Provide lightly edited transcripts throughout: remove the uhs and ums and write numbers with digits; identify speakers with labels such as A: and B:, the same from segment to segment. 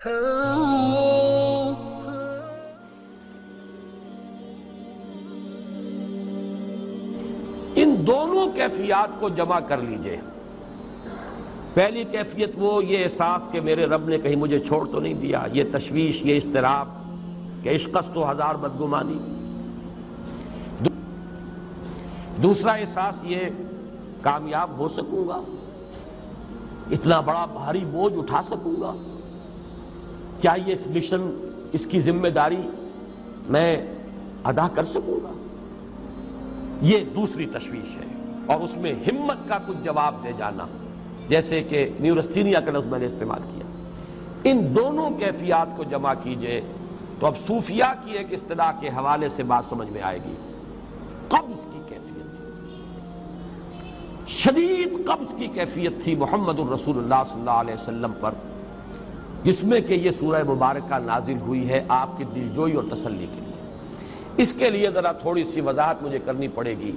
A: ان دونوں کیفیات کو جمع کر لیجئے۔ پہلی کیفیت وہ یہ احساس کہ میرے رب نے کہیں مجھے چھوڑ تو نہیں دیا، یہ تشویش، یہ اضطراب کہ عشقست و ہزار بدگمانی۔ دوسرا احساس یہ کامیاب ہو سکوں گا، اتنا بڑا بھاری بوجھ اٹھا سکوں گا، کیا یہ اس مشن، اس کی ذمہ داری میں ادا کر سکوں گا؟ یہ دوسری تشویش ہے، اور اس میں ہمت کا کچھ جواب دے جانا، جیسے کہ نیورستینیا کا لفظ میں نے استعمال کیا۔ ان دونوں کیفیات کو جمع کیجئے تو اب صوفیہ کی ایک اصطلاح کے حوالے سے بات سمجھ میں آئے گی۔ قبض کی کیفیت، شدید قبض کی کیفیت تھی محمد الرسول اللہ صلی اللہ علیہ وسلم پر، جس میں کہ یہ سورہ مبارکہ نازل ہوئی ہے آپ کی دلجوئی اور تسلی کے لیے۔ اس کے لیے ذرا تھوڑی سی وضاحت مجھے کرنی پڑے گی۔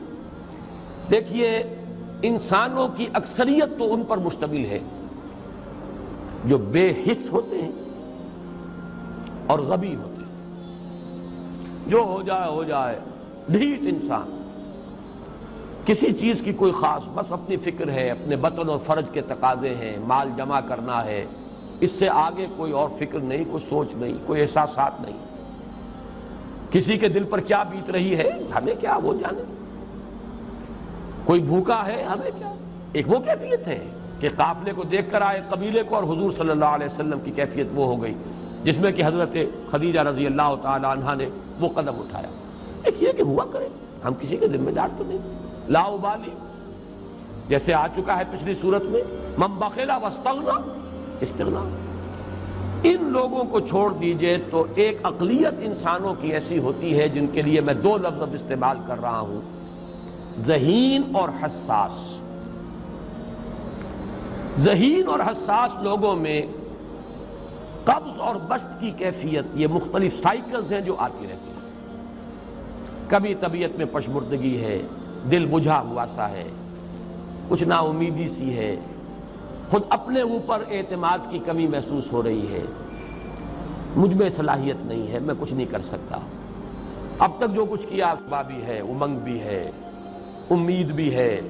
A: دیکھیے، انسانوں کی اکثریت تو ان پر مشتمل ہے جو بے حس ہوتے ہیں اور غبی ہوتے ہیں، جو ہو جائے ڈھیٹ انسان، کسی چیز کی کوئی خاص، بس اپنی فکر ہے، اپنے بطن اور فرج کے تقاضے ہیں، مال جمع کرنا ہے، اس سے آگے کوئی اور فکر نہیں، کوئی سوچ نہیں، کوئی احساسات نہیں۔ کسی کے دل پر کیا بیت رہی ہے ہمیں کیا، وہ جانے۔ کوئی بھوکا ہے ہمیں کیا۔ ایک وہ کیفیت ہے کہ قافلے کو دیکھ کر آئے قبیلے کو، اور حضور صلی اللہ علیہ وسلم کی کیفیت وہ ہو گئی جس میں کہ حضرت خدیجہ رضی اللہ تعالی عنہا نے وہ قدم اٹھایا۔ ایک یہ کہ ہوا کرے، ہم کسی کے ذمہ دار تو نہیں، لا ابالی، جیسے آ چکا ہے پچھلی صورت میں، من بخل واستغنی استغنا۔ ان لوگوں کو چھوڑ دیجئے تو ایک اقلیت انسانوں کی ایسی ہوتی ہے جن کے لیے میں دو لفظ اب استعمال کر رہا ہوں، ذہین اور حساس۔ ذہین اور حساس لوگوں میں قبض اور بسط کی کیفیت، یہ مختلف سائیکلز ہیں جو آتی رہتی ہیں۔ کبھی طبیعت میں پشمردگی ہے، دل بجھا ہوا سا ہے، کچھ نا امیدی سی ہے، خود اپنے اوپر اعتماد کی کمی محسوس ہو رہی ہے، مجھ میں صلاحیت نہیں ہے، میں کچھ نہیں کر سکتا، اب تک جو کچھ کیا بھی ہے، امنگ بھی ہے، امید بھی ہے،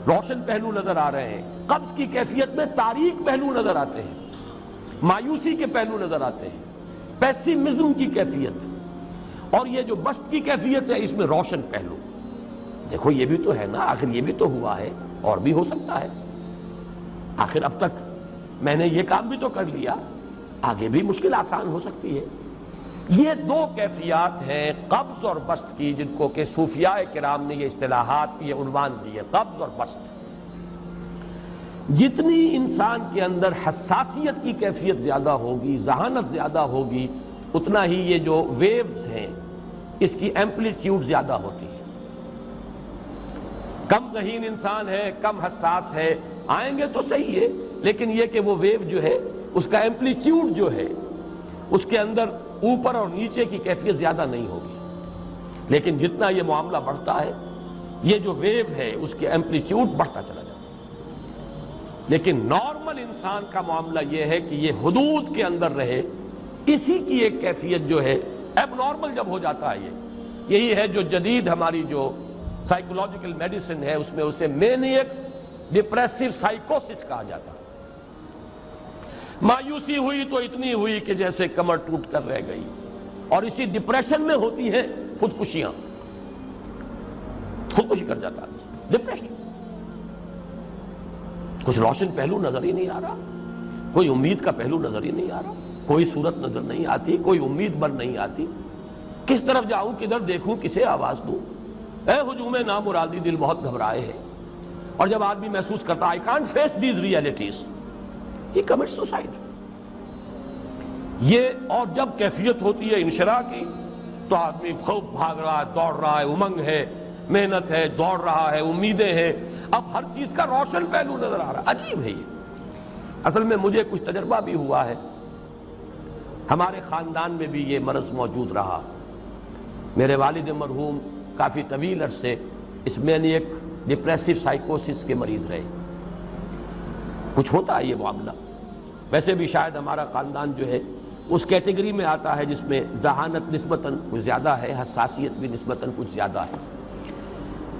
A: روشن پہلو نظر آ رہے ہیں۔ قبض کی کیفیت میں تاریک پہلو نظر آتے ہیں، مایوسی کے پہلو نظر آتے ہیں، پیسیمزم کی کیفیت۔ اور یہ جو بسط کی کیفیت ہے، اس میں روشن پہلو، دیکھو یہ بھی تو ہے نا، آخر یہ بھی تو ہوا ہے، اور بھی ہو سکتا ہے، آخر اب تک میں نے یہ کام بھی تو کر لیا، آگے بھی مشکل آسان ہو سکتی ہے۔ یہ دو کیفیات ہیں قبض اور بسط کی، جن کو کہ صوفیاء کرام نے یہ اصطلاحات، یہ عنوان دیے، قبض اور بسط۔ جتنی انسان کے اندر حساسیت کی کیفیت زیادہ ہوگی، ذہانت زیادہ ہوگی، اتنا ہی یہ جو ویوز ہیں اس کی ایمپلیٹیوڈ زیادہ ہوتی ہے۔ کم ذہین انسان ہے، کم حساس ہے، آئیں گے تو صحیح ہے، لیکن یہ کہ وہ ویو جو ہے اس کا ایمپلیٹیوڈ جو ہے اس کے اندر اوپر اور نیچے کی کیفیت زیادہ نہیں ہوگی۔ لیکن جتنا یہ معاملہ بڑھتا ہے، یہ جو ویو ہے اس کے ایمپلیٹیوڈ بڑھتا چلا جاتا ہے۔ لیکن نارمل انسان کا معاملہ یہ ہے کہ یہ حدود کے اندر رہے، اسی کی ایک کیفیت جو ہے ایب نارمل جب ہو جاتا ہے، یہی ہے جو جدید ہماری جو سائیکولوجیکل میڈیسن ہے اس میں اسے مینیکس ڈپریسو سائیکوسس کہا جاتا ہے۔ مایوسی ہوئی تو اتنی ہوئی کہ جیسے کمر ٹوٹ کر رہ گئی، اور اسی ڈپریشن میں ہوتی ہیں خودکشیاں، خودکشی کر جاتا ہے ڈپریشن۔ کچھ روشن پہلو نظر ہی نہیں آ رہا، کوئی امید کا پہلو نظر ہی نہیں آ رہا، کوئی صورت نظر نہیں آتی، کوئی امید بر نہیں آتی، کس طرف جاؤں، کدھر دیکھوں، کسے آواز دوں، اے ہجوم نامرادی دل بہت گھبرائے ہیں۔ اور جب آدمی محسوس کرتا I can't face these realities، he commits suicide۔ یہ اور جب کیفیت ہوتی ہے انشراح کی تو آدمی خوب بھاگ رہا ہے، دوڑ رہا ہے، امنگ ہے، محنت ہے، دوڑ رہا ہے، امیدیں ہیں، اب ہر چیز کا روشن پہلو نظر آ رہا ہے۔ عجیب ہے یہ۔ اصل میں مجھے کچھ تجربہ بھی ہوا ہے، ہمارے خاندان میں بھی یہ مرض موجود رہا۔ میرے والد مرحوم کافی طویل عرصے اس مینیک ڈپریسو سائیکوسس کے مریض رہے۔ کچھ ہوتا ہے یہ معاملہ، ویسے بھی شاید ہمارا خاندان جو ہے اس کیٹیگری میں آتا ہے جس میں ذہانت نسبتاً کچھ زیادہ ہے، حساسیت بھی نسبتاً کچھ زیادہ ہے۔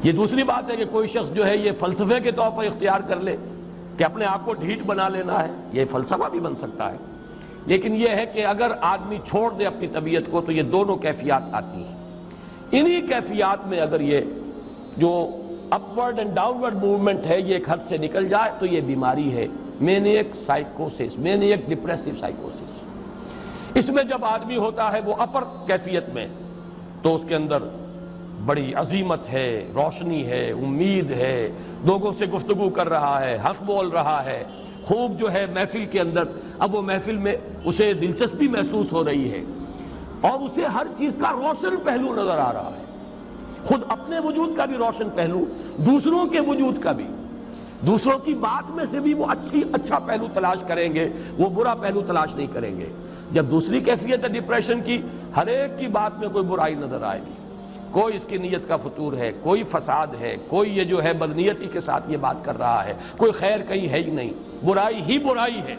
A: یہ دوسری بات ہے کہ کوئی شخص جو ہے یہ فلسفے کے طور پر اختیار کر لے کہ اپنے آپ کو ڈھیٹ بنا لینا ہے، یہ فلسفہ بھی بن سکتا ہے، لیکن یہ ہے کہ اگر آدمی چھوڑ دے اپنی طبیعت کو تو یہ دونوں کیفیات آتی ہیں۔ انہی کیفیات میں اگر یہ جو اپورڈ اینڈ ڈاؤنورڈ موومنٹ ہے یہ ایک حد سے نکل جائے تو یہ بیماری ہے مینیک سائیکوسس، مینیک ڈپریسو سائیکوسس۔ اس میں جب آدمی ہوتا ہے وہ اپر کیفیت میں تو اس کے اندر بڑی عظیمت ہے، روشنی ہے، امید ہے، لوگوں سے گفتگو کر رہا ہے، حق بول رہا ہے، خوب جو ہے محفل کے اندر، اب وہ محفل میں اسے دلچسپی محسوس ہو رہی ہے اور اسے ہر چیز کا روشن پہلو نظر آ رہا ہے، خود اپنے وجود کا بھی روشن پہلو، دوسروں کے وجود کا بھی، دوسروں کی بات میں سے بھی وہ اچھا پہلو تلاش کریں گے، وہ برا پہلو تلاش نہیں کریں گے۔ جب دوسری کیفیت ہے ڈپریشن کی، ہر ایک کی بات میں کوئی برائی نظر آئے گی، کوئی اس کی نیت کا فطور ہے، کوئی فساد ہے، کوئی یہ جو ہے بدنیتی کے ساتھ یہ بات کر رہا ہے، کوئی خیر کہیں ہے ہی نہیں، برائی ہی برائی ہے،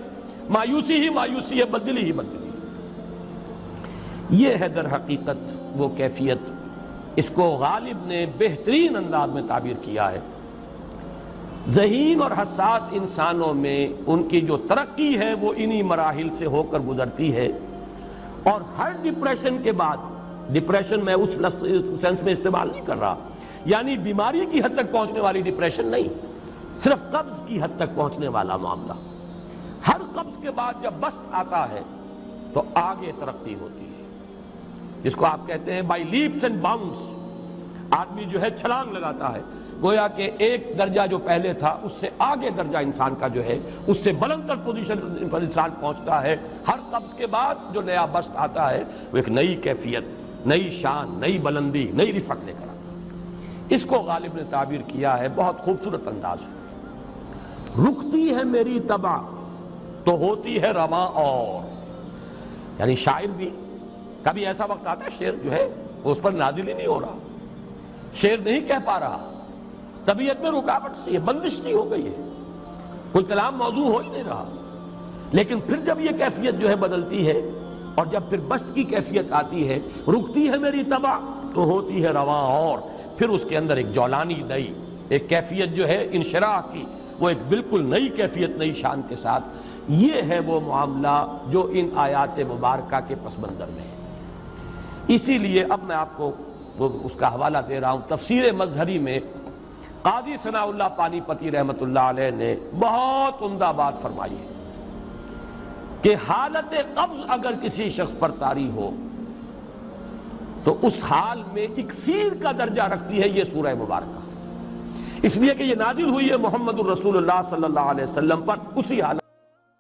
A: مایوسی ہی مایوسی ہے، بدلی ہی بدلی۔ یہ ہے در حقیقت وہ کیفیت، اس کو غالب نے بہترین انداز میں تعبیر کیا ہے۔ ذہین اور حساس انسانوں میں ان کی جو ترقی ہے وہ انہی مراحل سے ہو کر گزرتی ہے، اور ہر ڈپریشن کے بعد، ڈپریشن میں اس سینس میں استعمال نہیں کر رہا یعنی بیماری کی حد تک پہنچنے والی ڈپریشن نہیں، صرف قبض کی حد تک پہنچنے والا معاملہ۔ ہر قبض کے بعد جب بست آتا ہے تو آگے ترقی ہوتی ہے، جس کو آپ کہتے ہیں بائی لیپس اینڈ باؤنڈس، آدمی جو ہے چھلانگ لگاتا ہے، گویا کہ ایک درجہ جو پہلے تھا اس سے آگے درجہ انسان کا جو ہے اس سے بلند تر پوزیشن پر انسان پہنچتا ہے۔ ہر قبض کے بعد جو نیا بست آتا ہے وہ ایک نئی کیفیت، نئی شان، نئی بلندی، نئی رفعت لے کر آتا ہے۔ اس کو غالب نے تعبیر کیا ہے بہت خوبصورت انداز ہے، رکتی ہے میری طبع تو ہوتی ہے رواں اور، یعنی شاعر بھی کبھی ایسا وقت آتا ہے شعر جو ہے اس پر نازل ہی نہیں ہو رہا، شعر نہیں کہہ پا رہا، طبیعت میں رکاوٹ سی ہے، بندش سی ہو گئی ہے، کوئی کلام موضوع ہو ہی نہیں رہا، لیکن پھر جب یہ کیفیت جو ہے بدلتی ہے اور جب پھر بست کی کیفیت آتی ہے، رکتی ہے میری طبع تو ہوتی ہے رواں اور، پھر اس کے اندر ایک جولانی نئی ایک کیفیت جو ہے انشراح کی، وہ ایک بالکل نئی کیفیت، نئی شان کے ساتھ۔ یہ ہے وہ معاملہ جو ان آیات مبارکہ کے پس منظر میں ہے۔ اسی لیے اب میں آپ کو اس کا حوالہ دے رہا ہوں، تفسیر مظہری میں قاضی ثناء اللہ پانی پتی رحمۃ اللہ علیہ نے بہت عمدہ بات فرمائی ہے کہ حالت قبض اگر کسی شخص پر طاری ہو تو اس حال میں اکسیر کا درجہ رکھتی ہے یہ سورہ مبارکہ، اس لیے کہ یہ نازل ہوئی ہے محمد الرسول اللہ صلی اللہ علیہ وسلم پر اسی حالت